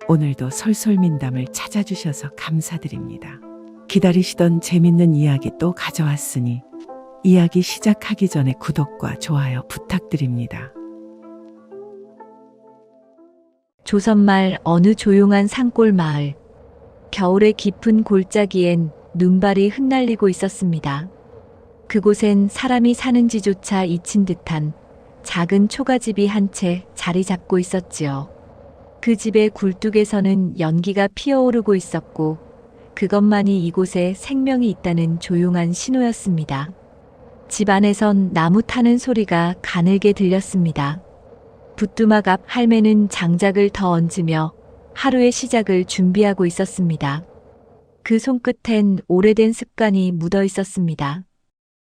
오늘도 솔솔민담을 찾아주셔서 감사드립니다. 기다리시던 재밌는 이야기 또 가져왔으니 이야기 시작하기 전에 구독과 좋아요 부탁드립니다. 조선말 어느 조용한 산골 마을. 겨울의 깊은 골짜기엔 눈발이 흩날리고 있었습니다. 그곳엔 사람이 사는지조차 잊힌 듯한 작은 초가집이 한 채 자리 잡고 있었지요. 그 집의 굴뚝에서는 연기가 피어오르고 있었고 그것만이 이곳에 생명이 있다는 조용한 신호였습니다. 집 안에선 나무 타는 소리가 가늘게 들렸습니다. 부뚜막 앞 할매는 장작을 더 얹으며 하루의 시작을 준비하고 있었습니다. 그 손끝엔 오래된 습관이 묻어 있었습니다.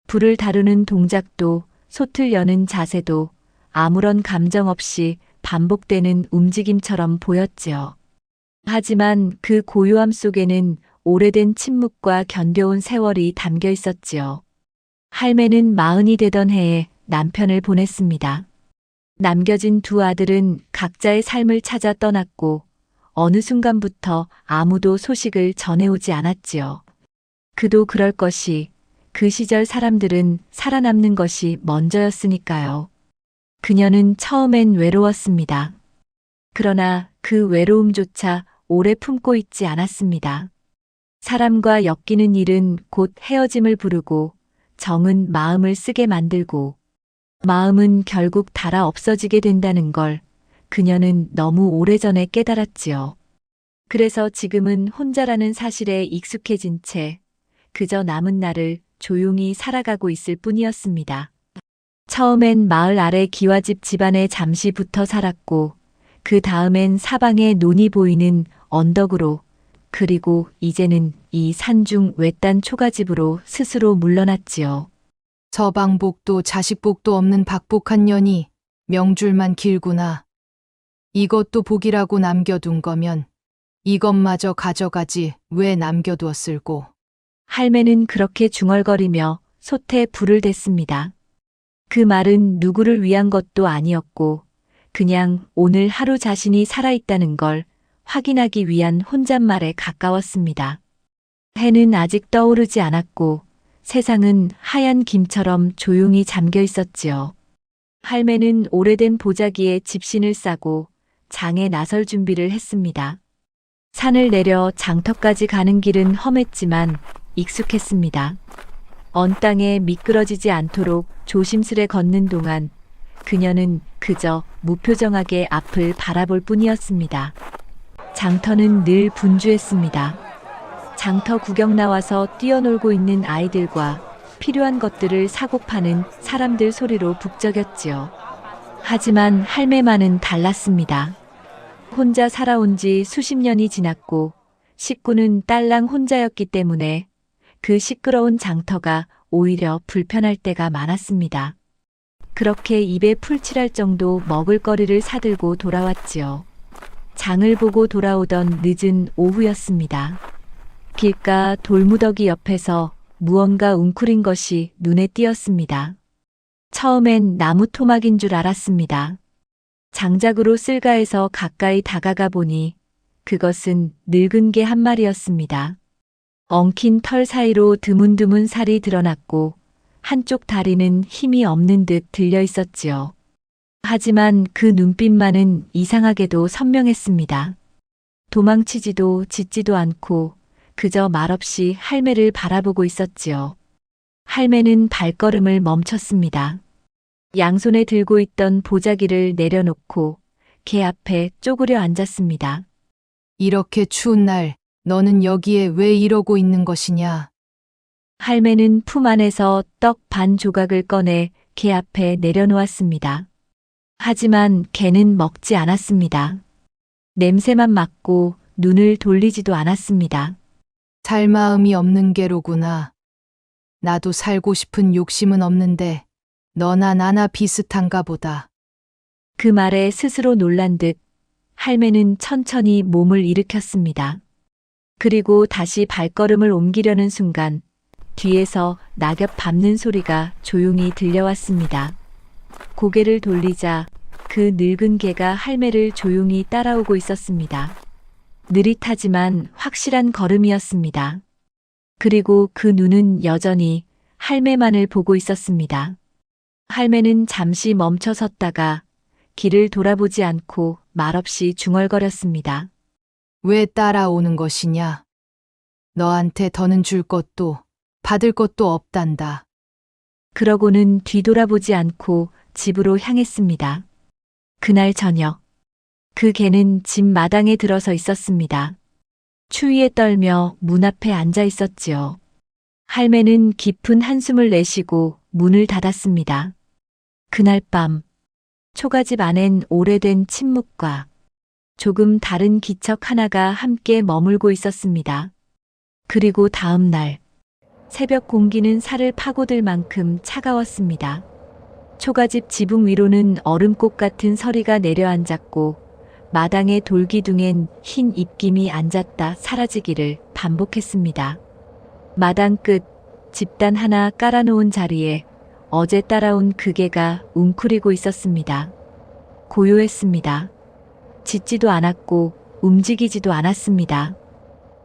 불을 다루는 동작도 솥을 여는 자세도 아무런 감정 없이 반복되는 움직임처럼 보였지요. 하지만 그 고요함 속에는 오래된 침묵과 견뎌온 세월이 담겨 있었지요. 할매는 40이 되던 해에 남편을 보냈습니다. 남겨진 두 아들은 각자의 삶을 찾아 떠났고 어느 순간부터 아무도 소식을 전해오지 않았지요. 그도 그럴 것이, 그 시절 사람들은 살아남는 것이 먼저였으니까요. 그녀는 처음엔 외로웠습니다. 그러나 그 외로움조차 오래 품고 있지 않았습니다. 사람과 엮이는 일은 곧 헤어짐을 부르고 정은 마음을 쓰게 만들고 마음은 결국 닳아 없어지게 된다는 걸 그녀는 너무 오래전에 깨달았지요. 그래서 지금은 혼자라는 사실에 익숙해진 채 그저 남은 날을 조용히 살아가고 있을 뿐이었습니다. 처음엔 마을 아래 기와집 집안에 잠시 붙어 살았고 그 다음엔 사방에 논이 보이는 언덕으로, 그리고 이제는 이 산중 외딴 초가집으로 스스로 물러났지요. 서방복도 자식복도 없는 박복한 년이 명줄만 길구나. 이것도 복이라고 남겨둔 거면 이것마저 가져가지 왜 남겨두었을꼬. 할매는 그렇게 중얼거리며 솥에 불을 댔습니다. 그 말은 누구를 위한 것도 아니었고 그냥 오늘 하루 자신이 살아있다는 걸 확인하기 위한 혼잣말에 가까웠습니다. 해는 아직 떠오르지 않았고 세상은 하얀 김처럼 조용히 잠겨 있었지요. 할매는 오래된 보자기에 집신을 싸고 장에 나설 준비를 했습니다. 산을 내려 장터까지 가는 길은 험했지만 익숙했습니다. 언 땅에 미끄러지지 않도록 조심스레 걷는 동안 그녀는 그저 무표정하게 앞을 바라볼 뿐이었습니다. 장터는 늘 분주했습니다. 장터 구경 나와서 뛰어놀고 있는 아이들과 필요한 것들을 사고 파는 사람들 소리로 북적였지요. 하지만 할매만은 달랐습니다. 혼자 살아온 지 수십 년이 지났고 식구는 딸랑 혼자였기 때문에 그 시끄러운 장터가 오히려 불편할 때가 많았습니다. 그렇게 입에 풀칠할 정도 먹을거리를 사들고 돌아왔지요. 장을 보고 돌아오던 늦은 오후였습니다. 길가 돌무더기 옆에서 무언가 웅크린 것이 눈에 띄었습니다. 처음엔 나무 토막인 줄 알았습니다. 장작으로 쓸가해서 가까이 다가가 보니 그것은 늙은 개 한 마리였습니다. 엉킨 털 사이로 드문드문 살이 드러났고 한쪽 다리는 힘이 없는 듯 들려 있었지요. 하지만 그 눈빛만은 이상하게도 선명했습니다. 도망치지도 짖지도 않고 그저 말없이 할매를 바라보고 있었지요. 할매는 발걸음을 멈췄습니다. 양손에 들고 있던 보자기를 내려놓고 개 앞에 쪼그려 앉았습니다. 이렇게 추운 날 너는 여기에 왜 이러고 있는 것이냐. 할매는 품 안에서 떡 반 조각을 꺼내 개 앞에 내려놓았습니다. 하지만 개는 먹지 않았습니다. 냄새만 맡고 눈을 돌리지도 않았습니다. 살 마음이 없는 개로구나. 나도 살고 싶은 욕심은 없는데 너나 나나 비슷한가 보다. 그 말에 스스로 놀란 듯 할매는 천천히 몸을 일으켰습니다. 그리고 다시 발걸음을 옮기려는 순간 뒤에서 낙엽 밟는 소리가 조용히 들려왔습니다. 고개를 돌리자 그 늙은 개가 할매를 조용히 따라오고 있었습니다. 느릿하지만 확실한 걸음이었습니다. 그리고 그 눈은 여전히 할매만을 보고 있었습니다. 할매는 잠시 멈춰 섰다가 길을 돌아보지 않고 말없이 중얼거렸습니다. 왜 따라오는 것이냐? 너한테 더는 줄 것도 받을 것도 없단다. 그러고는 뒤돌아보지 않고 집으로 향했습니다. 그날 저녁, 그 개는 집 마당에 들어서 있었습니다. 추위에 떨며 문 앞에 앉아 있었지요. 할매는 깊은 한숨을 내쉬고 문을 닫았습니다. 그날 밤, 초가집 안엔 오래된 침묵과 조금 다른 기척 하나가 함께 머물고 있었습니다. 그리고 다음 날, 새벽 공기는 살을 파고들 만큼 차가웠습니다. 초가집 지붕 위로는 얼음꽃 같은 서리가 내려앉았고 마당의 돌기둥엔 흰 입김이 앉았다 사라지기를 반복했습니다. 마당 끝 집단 하나 깔아놓은 자리에 어제 따라온 그 개가 웅크리고 있었습니다. 고요했습니다. 짖지도 않았고 움직이지도 않았습니다.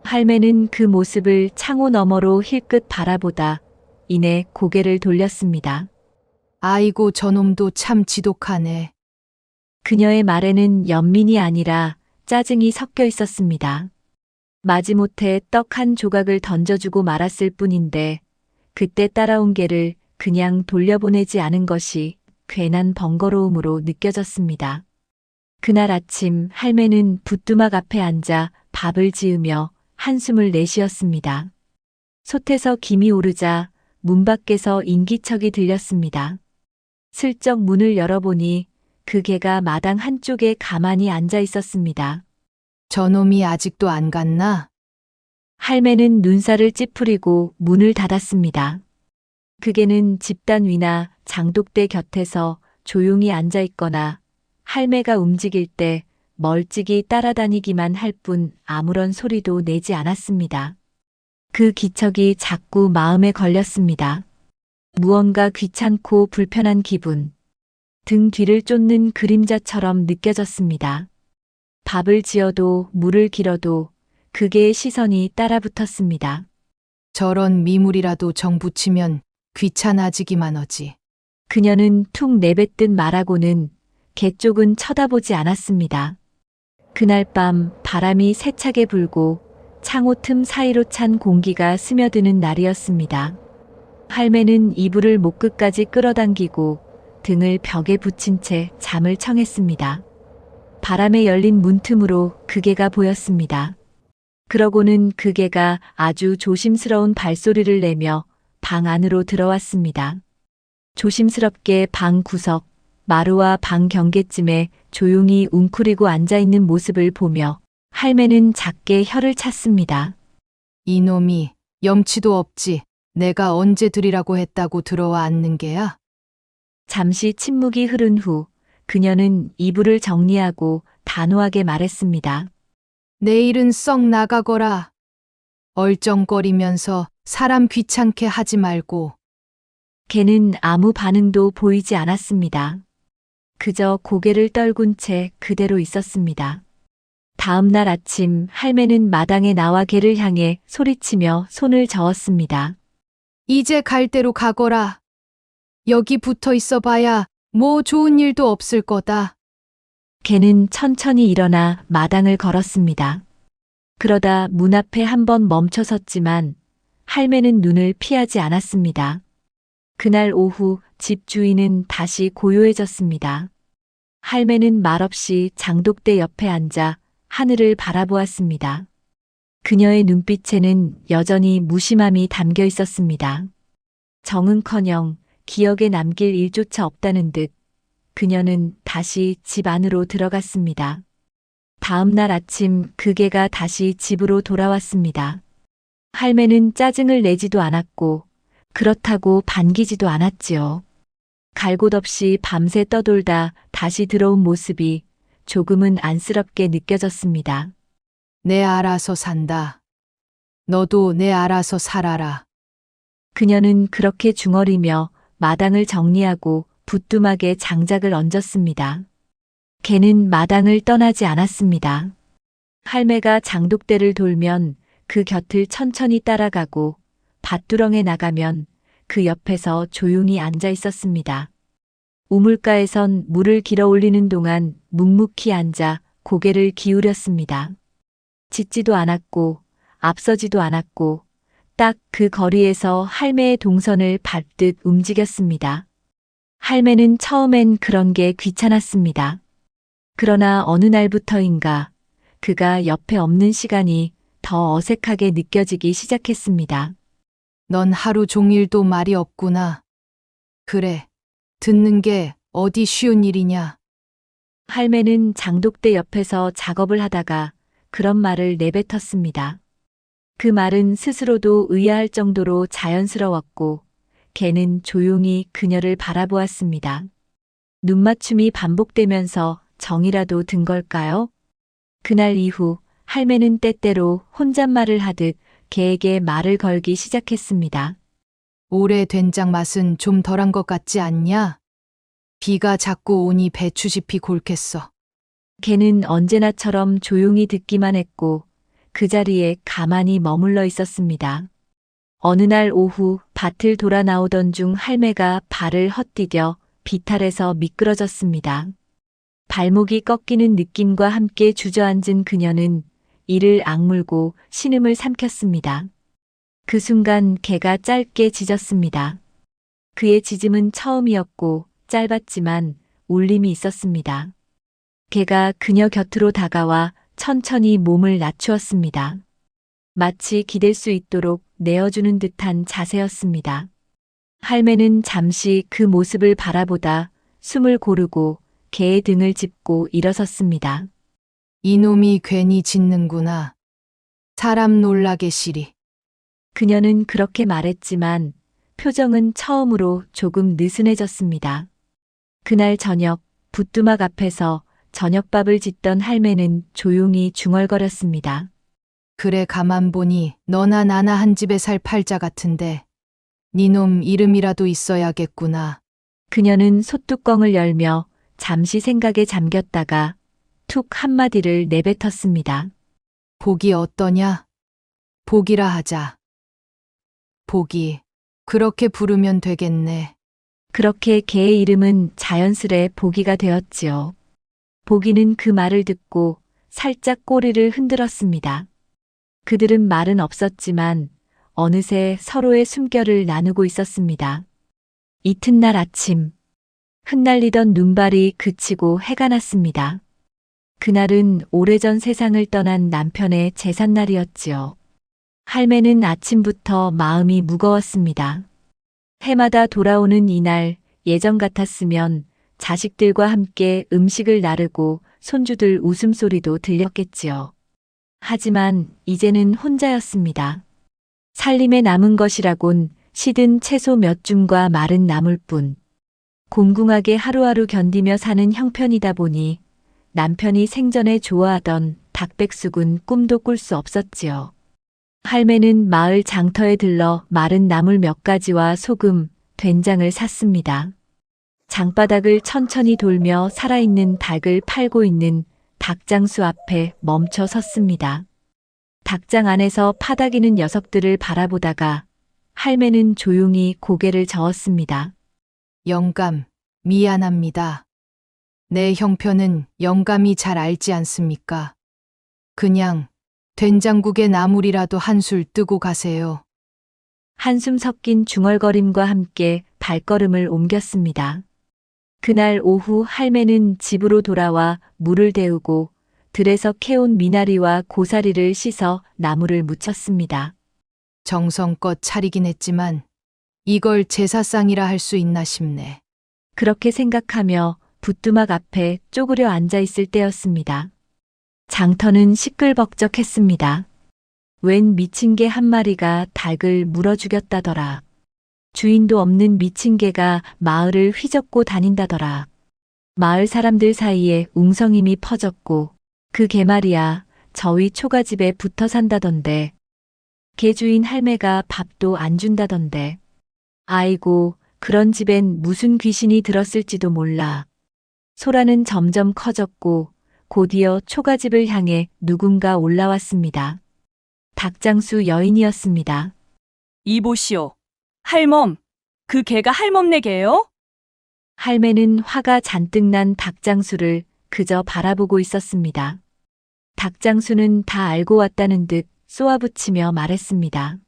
할매는 그 모습을 창호 너머로 힐끗 바라보다 이내 고개를 돌렸습니다. 아이고 저놈도 참 지독하네. 그녀의 말에는 연민이 아니라 짜증이 섞여 있었습니다. 마지못해 떡 한 조각을 던져주고 말았을 뿐인데 그때 따라온 개를 그냥 돌려보내지 않은 것이 괜한 번거로움으로 느껴졌습니다. 그날 아침 할매는 부뚜막 앞에 앉아 밥을 지으며 한숨을 내쉬었습니다. 솥에서 김이 오르자 문 밖에서 인기척이 들렸습니다. 슬쩍 문을 열어보니 그 개가 마당 한쪽에 가만히 앉아 있었습니다. 저놈이 아직도 안 갔나? 할매는 눈살을 찌푸리고 문을 닫았습니다. 그 개는 집단 위나 장독대 곁에서 조용히 앉아 있거나 할매가 움직일 때 멀찍이 따라다니기만 할 뿐 아무런 소리도 내지 않았습니다. 그 기척이 자꾸 마음에 걸렸습니다. 무언가 귀찮고 불편한 기분, 등 뒤를 쫓는 그림자처럼 느껴졌습니다. 밥을 지어도 물을 길어도 그 개의 시선이 따라붙었습니다. 저런 미물이라도 정 붙이면 귀찮아지기만 하지. 그녀는 툭 내뱉듯 말하고는 개 쪽은 쳐다보지 않았습니다. 그날 밤 바람이 세차게 불고 창호 틈 사이로 찬 공기가 스며드는 날이었습니다. 할매는 이불을 목끝까지 끌어당기고 등을 벽에 붙인 채 잠을 청했습니다. 바람에 열린 문틈으로 그 개가 보였습니다. 그러고는 그 개가 아주 조심스러운 발소리를 내며 방 안으로 들어왔습니다. 조심스럽게 방 구석, 마루와 방 경계쯤에 조용히 웅크리고 앉아있는 모습을 보며 할매는 작게 혀를 찼습니다. 이놈이 염치도 없지. 내가 언제 들이라고 했다고 들어와 앉는 게야? 잠시 침묵이 흐른 후 그녀는 이불을 정리하고 단호하게 말했습니다. 내일은 썩 나가거라. 얼쩡거리면서 사람 귀찮게 하지 말고. 개는 아무 반응도 보이지 않았습니다. 그저 고개를 떨군 채 그대로 있었습니다. 다음 날 아침 할매는 마당에 나와 개를 향해 소리치며 손을 저었습니다. 이제 갈 대로 가거라. 여기 붙어 있어 봐야 뭐 좋은 일도 없을 거다. 개는 천천히 일어나 마당을 걸었습니다. 그러다 문 앞에 한번 멈춰섰지만 할매는 눈을 피하지 않았습니다. 그날 오후 집 주인은 다시 고요해졌습니다. 할매는 말없이 장독대 옆에 앉아 하늘을 바라보았습니다. 그녀의 눈빛에는 여전히 무심함이 담겨 있었습니다. 정은커녕 기억에 남길 일조차 없다는 듯 그녀는 다시 집 안으로 들어갔습니다. 다음 날 아침 그 개가 다시 집으로 돌아왔습니다. 할매는 짜증을 내지도 않았고 그렇다고 반기지도 않았지요. 갈 곳 없이 밤새 떠돌다 다시 들어온 모습이 조금은 안쓰럽게 느껴졌습니다. 내 알아서 산다. 너도 내 알아서 살아라. 그녀는 그렇게 중얼이며 마당을 정리하고 부뚜막에 장작을 얹었습니다. 개는 마당을 떠나지 않았습니다. 할매가 장독대를 돌면 그 곁을 천천히 따라가고 밭두렁에 나가면 그 옆에서 조용히 앉아 있었습니다. 우물가에선 물을 길어 올리는 동안 묵묵히 앉아 고개를 기울였습니다. 짖지도 않았고 앞서지도 않았고 딱 그 거리에서 할매의 동선을 밟듯 움직였습니다. 할매는 처음엔 그런 게 귀찮았습니다. 그러나 어느 날부터인가 그가 옆에 없는 시간이 더 어색하게 느껴지기 시작했습니다. 넌 하루 종일도 말이 없구나. 그래, 듣는 게 어디 쉬운 일이냐. 할매는 장독대 옆에서 작업을 하다가 그런 말을 내뱉었습니다. 그 말은 스스로도 의아할 정도로 자연스러웠고 걔는 조용히 그녀를 바라보았습니다. 눈맞춤이 반복되면서 정이라도 든 걸까요? 그날 이후 할매는 때때로 혼잣말을 하듯 걔에게 말을 걸기 시작했습니다. 올해 된장 맛은 좀 덜한 것 같지 않냐? 비가 자꾸 오니 배추잎이 골겠어. 걔는 언제나처럼 조용히 듣기만 했고 그 자리에 가만히 머물러 있었습니다. 어느 날 오후 밭을 돌아 나오던 중 할매가 발을 헛디뎌 비탈에서 미끄러졌습니다. 발목이 꺾이는 느낌과 함께 주저앉은 그녀는 이를 악물고 신음을 삼켰습니다. 그 순간 개가 짧게 짖었습니다. 그의 짖음은 처음이었고 짧았지만 울림이 있었습니다. 개가 그녀 곁으로 다가와 천천히 몸을 낮추었습니다. 마치 기댈 수 있도록 내어주는 듯한 자세였습니다. 할매는 잠시 그 모습을 바라보다 숨을 고르고 개의 등을 짚고 일어섰습니다. 이놈이 괜히 짖는구나. 사람 놀라게 시리. 그녀는 그렇게 말했지만 표정은 처음으로 조금 느슨해졌습니다. 그날 저녁 부뚜막 앞에서 저녁밥을 짓던 할매는 조용히 중얼거렸습니다. 그래 가만 보니 너나 나나 한 집에 살 팔자 같은데 니놈 이름이라도 있어야겠구나. 그녀는 솥뚜껑을 열며 잠시 생각에 잠겼다가 툭 한마디를 내뱉었습니다. 복이 어떠냐? 복이라 하자. 복이. 그렇게 부르면 되겠네. 그렇게 개의 이름은 자연스레 보기가 되었지요. 보기는 그 말을 듣고 살짝 꼬리를 흔들었습니다. 그들은 말은 없었지만 어느새 서로의 숨결을 나누고 있었습니다. 이튿날 아침, 흩날리던 눈발이 그치고 해가 났습니다. 그날은 오래전 세상을 떠난 남편의 제삿날이었지요. 할매는 아침부터 마음이 무거웠습니다. 해마다 돌아오는 이날 예전 같았으면 자식들과 함께 음식을 나르고 손주들 웃음소리도 들렸겠지요. 하지만 이제는 혼자였습니다. 살림에 남은 것이라곤 시든 채소 몇 줌과 마른 나물뿐. 공궁하게 하루하루 견디며 사는 형편이다 보니 남편이 생전에 좋아하던 닭백숙은 꿈도 꿀 수 없었지요. 할매는 마을 장터에 들러 마른 나물 몇 가지와 소금, 된장을 샀습니다. 장바닥을 천천히 돌며 살아있는 닭을 팔고 있는 닭장수 앞에 멈춰 섰습니다. 닭장 안에서 파닥이는 녀석들을 바라보다가 할매는 조용히 고개를 저었습니다. 영감, 미안합니다. 내 형편은 영감이 잘 알지 않습니까? 그냥 된장국에 나물이라도 한술 뜨고 가세요. 한숨 섞인 중얼거림과 함께 발걸음을 옮겼습니다. 그날 오후 할매는 집으로 돌아와 물을 데우고 들에서 캐온 미나리와 고사리를 씻어 나물을 무쳤습니다. 정성껏 차리긴 했지만 이걸 제사상이라 할 수 있나 싶네. 그렇게 생각하며 부뚜막 앞에 쪼그려 앉아 있을 때였습니다. 장터는 시끌벅적했습니다. 웬 미친 개 한 마리가 닭을 물어 죽였다더라. 주인도 없는 미친 개가 마을을 휘젓고 다닌다더라. 마을 사람들 사이에 웅성임이 퍼졌고 그 개 말이야 저위 초가집에 붙어 산다던데. 개 주인 할매가 밥도 안 준다던데. 아이고, 그런 집엔 무슨 귀신이 들었을지도 몰라. 소란은 점점 커졌고 곧이어 초가집을 향해 누군가 올라왔습니다. 닭장수 여인이었습니다. 이보시오. 할멈, 그 개가 할멈네 개요? 할매는 화가 잔뜩 난 닭장수를 그저 바라보고 있었습니다. 닭장수는 다 알고 왔다는 듯 쏘아붙이며 말했습니다.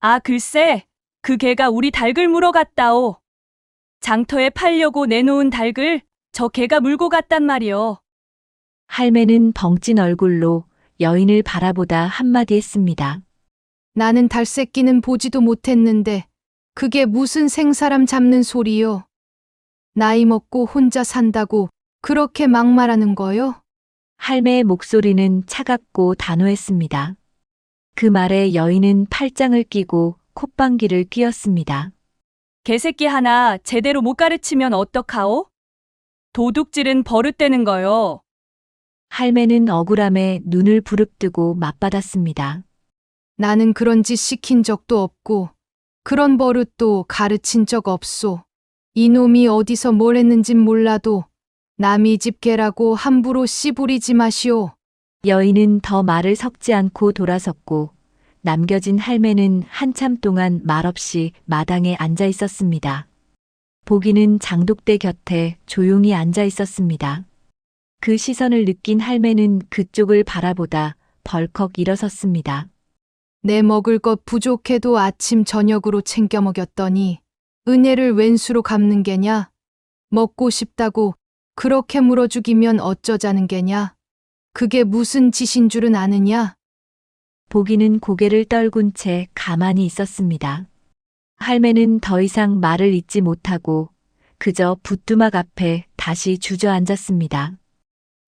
아, 글쎄, 그 개가 우리 닭을 물어 갔다오. 장터에 팔려고 내놓은 닭을 저 개가 물고 갔단 말이오. 할매는 벙찐 얼굴로 여인을 바라보다 한마디 했습니다. 나는 달새끼는 보지도 못했는데 그게 무슨 생사람 잡는 소리요? 나이 먹고 혼자 산다고 그렇게 막말하는 거요? 할매의 목소리는 차갑고 단호했습니다. 그 말에 여인은 팔짱을 끼고 콧방귀를 뀌었습니다. 개새끼 하나 제대로 못 가르치면 어떡하오? 도둑질은 버릇되는 거요. 할매는 억울함에 눈을 부릅뜨고 맞받았습니다. 나는 그런 짓 시킨 적도 없고 그런 버릇도 가르친 적 없소. 이놈이 어디서 뭘 했는진 몰라도 남이 집 개라고 함부로 씨부리지 마시오. 여인은 더 말을 섞지 않고 돌아섰고 남겨진 할매는 한참 동안 말없이 마당에 앉아 있었습니다. 보기는 장독대 곁에 조용히 앉아 있었습니다. 그 시선을 느낀 할매는 그쪽을 바라보다 벌컥 일어섰습니다. 내 먹을 것 부족해도 아침 저녁으로 챙겨 먹였더니 은혜를 왼수로 갚는 게냐? 먹고 싶다고 그렇게 물어 죽이면 어쩌자는 게냐? 그게 무슨 짓인 줄은 아느냐? 보기는 고개를 떨군 채 가만히 있었습니다. 할매는 더 이상 말을 잇지 못하고 그저 부뚜막 앞에 다시 주저앉았습니다.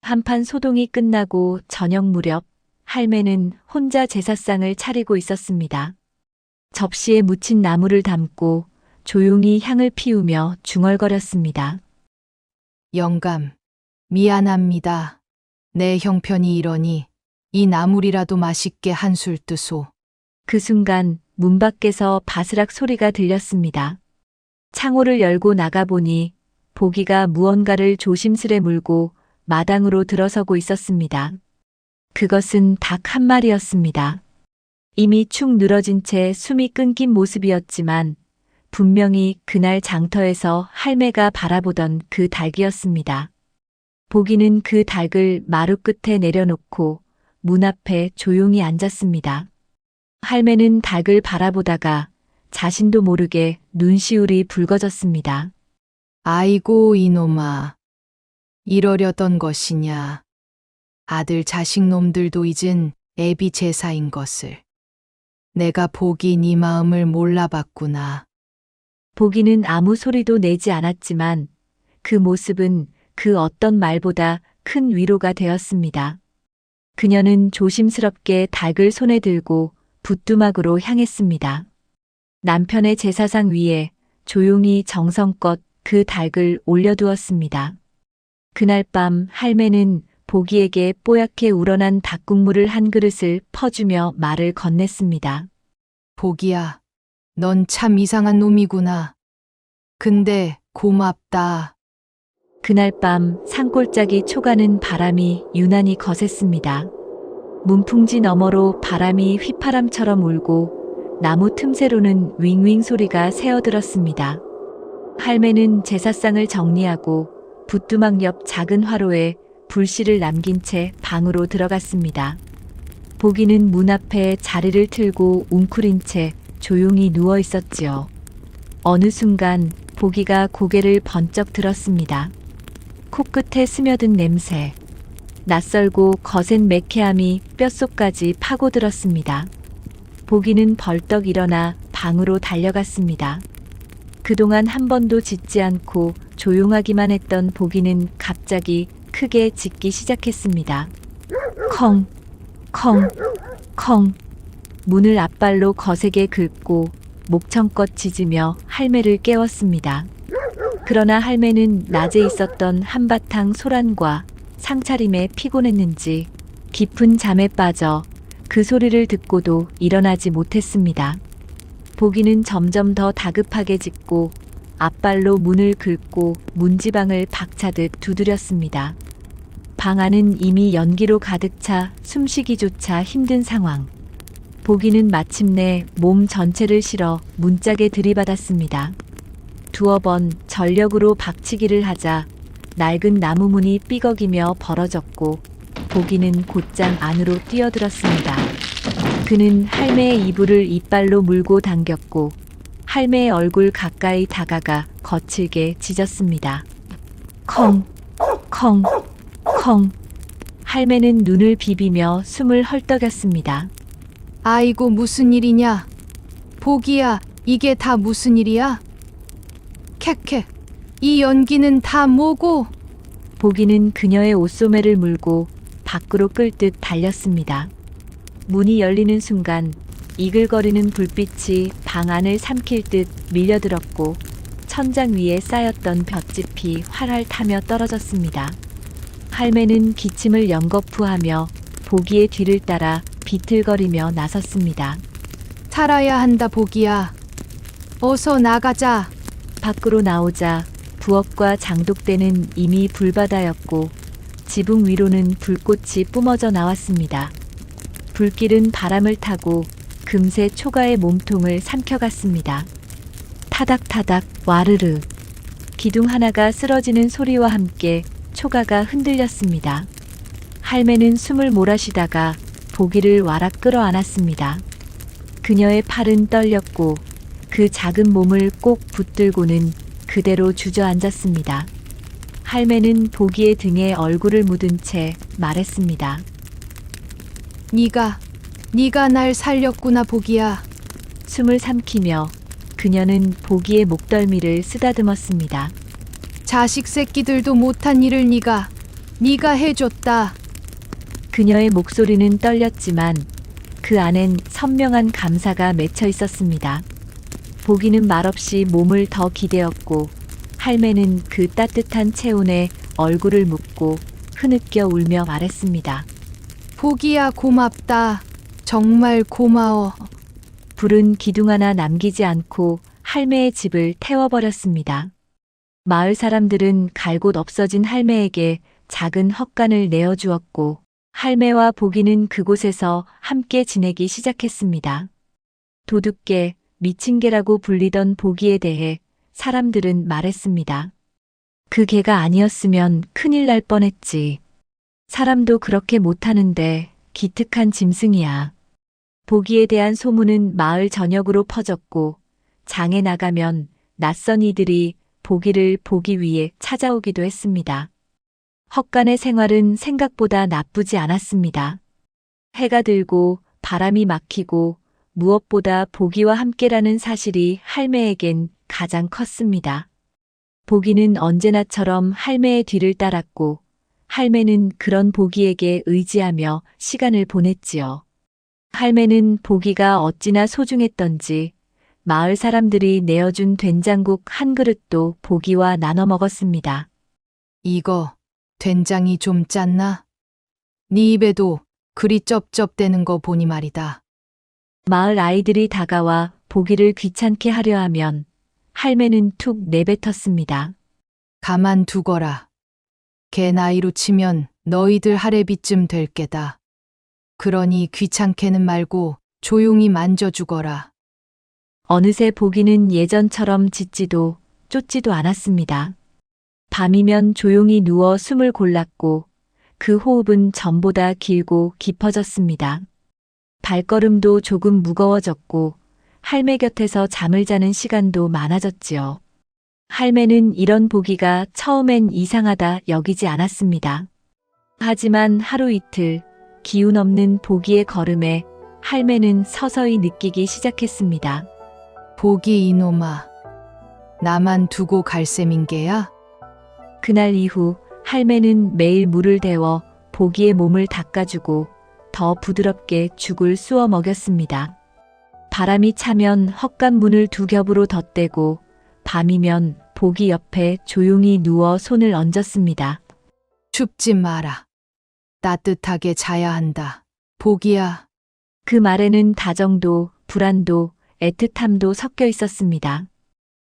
한판 소동이 끝나고 저녁 무렵 할매는 혼자 제사상을 차리고 있었습니다. 접시에 묻힌 나물을 담고 조용히 향을 피우며 중얼거렸습니다. 영감, 미안합니다. 내 형편이 이러니 이 나물이라도 맛있게 한술 뜨소. 그 순간 문 밖에서 바스락 소리가 들렸습니다. 창호를 열고 나가보니 보기가 무언가를 조심스레 물고 마당으로 들어서고 있었습니다. 그것은 닭 한 마리였습니다. 이미 축 늘어진 채 숨이 끊긴 모습이었지만 분명히 그날 장터에서 할매가 바라보던 그 닭이었습니다. 보기는 그 닭을 마루 끝에 내려놓고 문 앞에 조용히 앉았습니다. 할매는 닭을 바라보다가 자신도 모르게 눈시울이 붉어졌습니다. 아이고 이놈아, 이러려던 것이냐. 아들 자식 놈들도 잊은 애비 제사인 것을. 내가 보기 네 마음을 몰라봤구나. 보기는 아무 소리도 내지 않았지만 그 모습은 그 어떤 말보다 큰 위로가 되었습니다. 그녀는 조심스럽게 닭을 손에 들고 부뚜막으로 향했습니다. 남편의 제사상 위에 조용히 정성껏 그 닭을 올려두었습니다. 그날 밤 할매는 보기에게 뽀얗게 우러난 닭국물을 한 그릇을 퍼주며 말을 건넸습니다. 보기야, 넌 참 이상한 놈이구나. 근데 고맙다. 그날 밤 산골짜기 초가는 바람이 유난히 거셌습니다. 문풍지 너머로 바람이 휘파람처럼 울고 나무 틈새로는 윙윙 소리가 새어들었습니다. 할매는 제사상을 정리하고 부뚜막 옆 작은 화로에 불씨를 남긴 채 방으로 들어갔습니다. 보기는 문 앞에 자리를 틀고 웅크린 채 조용히 누워 있었지요. 어느 순간 보기가 고개를 번쩍 들었습니다. 코끝에 스며든 냄새, 낯설고 거센 매캐함이 뼛속까지 파고들었습니다. 보기는 벌떡 일어나 방으로 달려갔습니다. 그동안 한 번도 짖지 않고 조용하기만 했던 보기는 갑자기 크게 짖기 시작했습니다. 컹, 컹, 컹. 문을 앞발로 거세게 긁고 목청껏 짖으며 할매를 깨웠습니다. 그러나 할매는 낮에 있었던 한바탕 소란과 상차림에 피곤했는지 깊은 잠에 빠져 그 소리를 듣고도 일어나지 못했습니다. 보기는 점점 더 다급하게 짖고 앞발로 문을 긁고 문지방을 박차듯 두드렸습니다. 방 안은 이미 연기로 가득 차 숨쉬기조차 힘든 상황. 보기는 마침내 몸 전체를 실어 문짝에 들이받았습니다. 두어 번 전력으로 박치기를 하자 낡은 나무 문이 삐걱이며 벌어졌고 보기는 곧장 안으로 뛰어들었습니다. 그는 할매의 이불을 이빨로 물고 당겼고 할매의 얼굴 가까이 다가가 거칠게 짖었습니다. 컹, 컹, 컹. 할매는 눈을 비비며 숨을 헐떡였습니다. 아이고, 무슨 일이냐? 보기야, 이게 다 무슨 일이야? 캑캑, 이 연기는 다 뭐고? 보기는 그녀의 옷소매를 물고 밖으로 끌듯 달렸습니다. 문이 열리는 순간 이글거리는 불빛이 방 안을 삼킬 듯 밀려들었고 천장 위에 쌓였던 볏짚이 활활 타며 떨어졌습니다. 할매는 기침을 연거푸하며 보기의 뒤를 따라 비틀거리며 나섰습니다. 살아야 한다, 보기야. 어서 나가자. 밖으로 나오자 부엌과 장독대는 이미 불바다였고 지붕 위로는 불꽃이 뿜어져 나왔습니다. 불길은 바람을 타고 금세 초가의 몸통을 삼켜갔습니다. 타닥타닥 와르르. 기둥 하나가 쓰러지는 소리와 함께 초가가 흔들렸습니다. 할매는 숨을 몰아쉬다가 보기를 와락 끌어안았습니다. 그녀의 팔은 떨렸고 그 작은 몸을 꼭 붙들고는 그대로 주저앉았습니다. 할매는 보기의 등에 얼굴을 묻은 채 말했습니다. 네가 날 살렸구나, 보기야. 숨을 삼키며 그녀는 보기의 목덜미를 쓰다듬었습니다. 자식 새끼들도 못한 일을 네가 해줬다. 그녀의 목소리는 떨렸지만 그 안엔 선명한 감사가 맺혀 있었습니다. 보기는 말없이 몸을 더 기대었고 할매는 그 따뜻한 체온에 얼굴을 묻고 흐느껴 울며 말했습니다. 보기야, 고맙다. 정말 고마워. 불은 기둥 하나 남기지 않고 할매의 집을 태워버렸습니다. 마을 사람들은 갈 곳 없어진 할매에게 작은 헛간을 내어주었고 할매와 보기는 그곳에서 함께 지내기 시작했습니다. 도둑개, 미친 개라고 불리던 보기에 대해 사람들은 말했습니다. 그 개가 아니었으면 큰일 날 뻔했지. 사람도 그렇게 못하는데 기특한 짐승이야. 보기에 대한 소문은 마을 전역으로 퍼졌고 장에 나가면 낯선 이들이 보기를 보기 위해 찾아오기도 했습니다. 헛간의 생활은 생각보다 나쁘지 않았습니다. 해가 들고 바람이 막히고 무엇보다 보기와 함께라는 사실이 할매에겐 가장 컸습니다. 보기는 언제나처럼 할매의 뒤를 따랐고 할매는 그런 보기에게 의지하며 시간을 보냈지요. 할매는 보기가 어찌나 소중했던지 마을 사람들이 내어준 된장국 한 그릇도 보기와 나눠 먹었습니다. 이거 된장이 좀 짰나? 네 입에도 그리 쩝쩝대는 거 보니 말이다. 마을 아이들이 다가와 보기를 귀찮게 하려 하면 할매는 툭 내뱉었습니다. 가만 두거라. 걔 나이로 치면 너희들 할애비쯤 될 게다. 그러니 귀찮게는 말고 조용히 만져주거라. 어느새 보기는 예전처럼 짖지도 쫓지도 않았습니다. 밤이면 조용히 누워 숨을 골랐고 그 호흡은 전보다 길고 깊어졌습니다. 발걸음도 조금 무거워졌고 할매 곁에서 잠을 자는 시간도 많아졌지요. 할매는 이런 보기가 처음엔 이상하다 여기지 않았습니다. 하지만 하루 이틀 기운 없는 보기의 걸음에 할매는 서서히 느끼기 시작했습니다. 보기 이놈아, 나만 두고 갈 셈인 게야? 그날 이후 할매는 매일 물을 데워 보기의 몸을 닦아주고 더 부드럽게 죽을 쑤어 먹였습니다. 바람이 차면 헛간 문을 두 겹으로 덧대고 밤이면 보기 옆에 조용히 누워 손을 얹었습니다. 춥지 마라. 따뜻하게 자야 한다. 보기야. 그 말에는 다정도, 불안도, 애틋함도 섞여 있었습니다.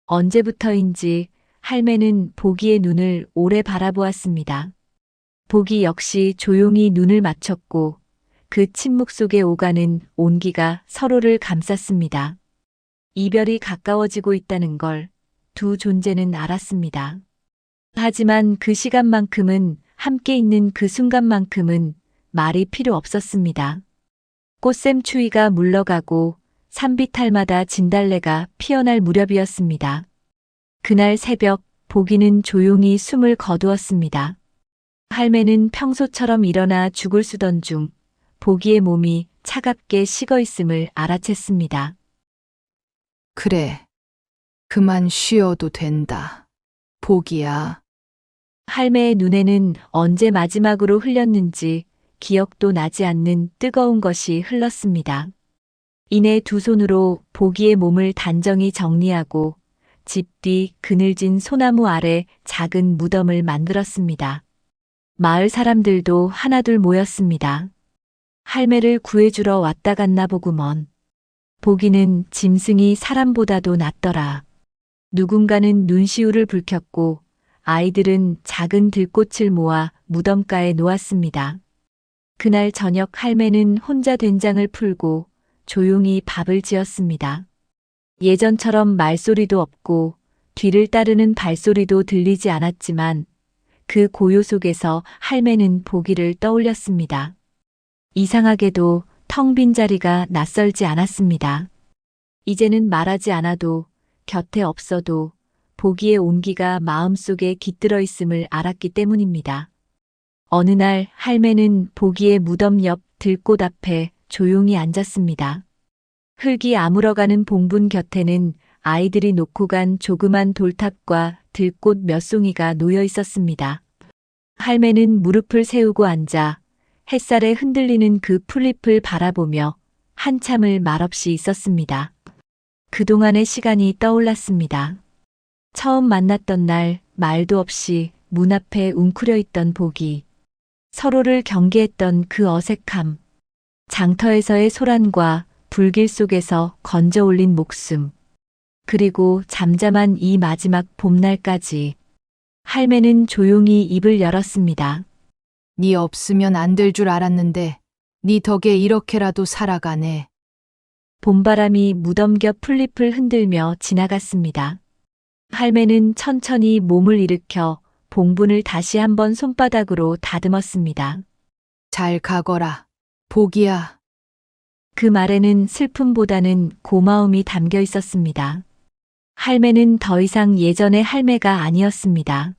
언제부터인지 할매는 보기의 눈을 오래 바라보았습니다. 복이 역시 조용히 눈을 맞췄고 그 침묵 속에 오가는 온기가 서로를 감쌌습니다. 이별이 가까워지고 있다는 걸 두 존재는 알았습니다. 하지만 그 시간만큼은, 함께 있는 그 순간만큼은 말이 필요 없었습니다. 꽃샘 추위가 물러가고 산비탈마다 진달래가 피어날 무렵이었습니다. 그날 새벽 복이는 조용히 숨을 거두었습니다. 할매는 평소처럼 일어나 죽을 쓰던 중 복이의 몸이 차갑게 식어 있음을 알아챘습니다. 그래. 그만 쉬어도 된다. 복이야. 할매의 눈에는 언제 마지막으로 흘렸는지 기억도 나지 않는 뜨거운 것이 흘렀습니다. 이내 두 손으로 복이의 몸을 단정히 정리하고 집 뒤 그늘진 소나무 아래 작은 무덤을 만들었습니다. 마을 사람들도 하나둘 모였습니다. 할매를 구해주러 왔다 갔나 보구먼. 복이는 짐승이 사람보다도 낫더라. 누군가는 눈시울을 붉혔고 아이들은 작은 들꽃을 모아 무덤가에 놓았습니다. 그날 저녁 할매는 혼자 된장을 풀고 조용히 밥을 지었습니다. 예전처럼 말소리도 없고 뒤를 따르는 발소리도 들리지 않았지만 그 고요 속에서 할매는 복이를 떠올렸습니다. 이상하게도 텅 빈 자리가 낯설지 않았습니다. 이제는 말하지 않아도 곁에 없어도 복이의 온기가 마음속에 깃들어 있음을 알았기 때문입니다. 어느 날 할매는 복이의 무덤 옆 들꽃 앞에 조용히 앉았습니다. 흙이 아물어가는 봉분 곁에는 아이들이 놓고 간 조그만 돌탑과 들꽃 몇 송이가 놓여 있었습니다. 할매는 무릎을 세우고 앉아 햇살에 흔들리는 그 풀잎을 바라보며 한참을 말없이 있었습니다. 그동안의 시간이 떠올랐습니다. 처음 만났던 날 말도 없이 문 앞에 웅크려 있던 복이, 서로를 경계했던 그 어색함, 장터에서의 소란과 불길 속에서 건져 올린 목숨, 그리고 잠잠한 이 마지막 봄날까지. 할매는 조용히 입을 열었습니다. 네 없으면 안 될 줄 알았는데 네 덕에 이렇게라도 살아가네. 봄바람이 무덤 곁 풀잎을 흔들며 지나갔습니다. 할매는 천천히 몸을 일으켜 봉분을 다시 한번 손바닥으로 다듬었습니다. 잘 가거라. 복이야. 그 말에는 슬픔보다는 고마움이 담겨 있었습니다. 할매는 더 이상 예전의 할매가 아니었습니다.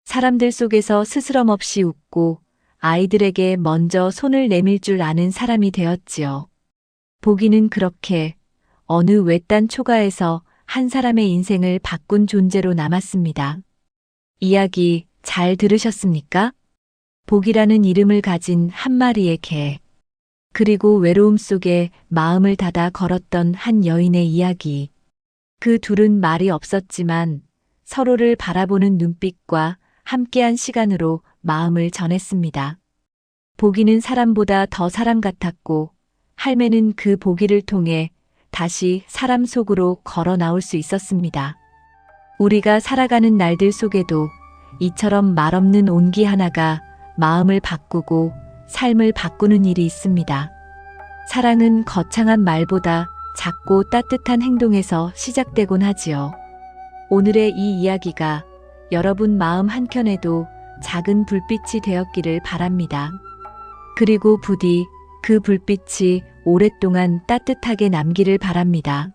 사람들 속에서 스스럼 없이 웃고 아이들에게 먼저 손을 내밀 줄 아는 사람이 되었지요. 복이는 그렇게 어느 외딴 초가에서 한 사람의 인생을 바꾼 존재로 남았습니다. 이야기 잘 들으셨습니까? 복이라는 이름을 가진 한 마리의 개, 그리고 외로움 속에 마음을 닫아 걸었던 한 여인의 이야기. 그 둘은 말이 없었지만 서로를 바라보는 눈빛과 함께한 시간으로 마음을 전했습니다. 복이는 사람보다 더 사람 같았고 할매는 그 복이를 통해 다시 사람 속으로 걸어 나올 수 있었습니다. 우리가 살아가는 날들 속에도 이처럼 말없는 온기 하나가 마음을 바꾸고 삶을 바꾸는 일이 있습니다. 사랑은 거창한 말보다 작고 따뜻한 행동에서 시작되곤 하지요. 오늘의 이 이야기가 여러분 마음 한켠에도 작은 불빛이 되었기를 바랍니다. 그리고 부디 그 불빛이 오랫동안 따뜻하게 남기를 바랍니다.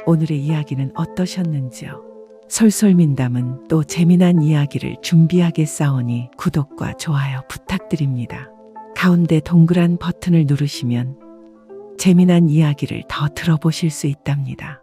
오늘의 이야기는 어떠셨는지요? 솔솔민담은 또 재미난 이야기를 준비하겠사오니 구독과 좋아요 부탁드립니다. 가운데 동그란 버튼을 누르시면 재미난 이야기를 더 들어보실 수 있답니다.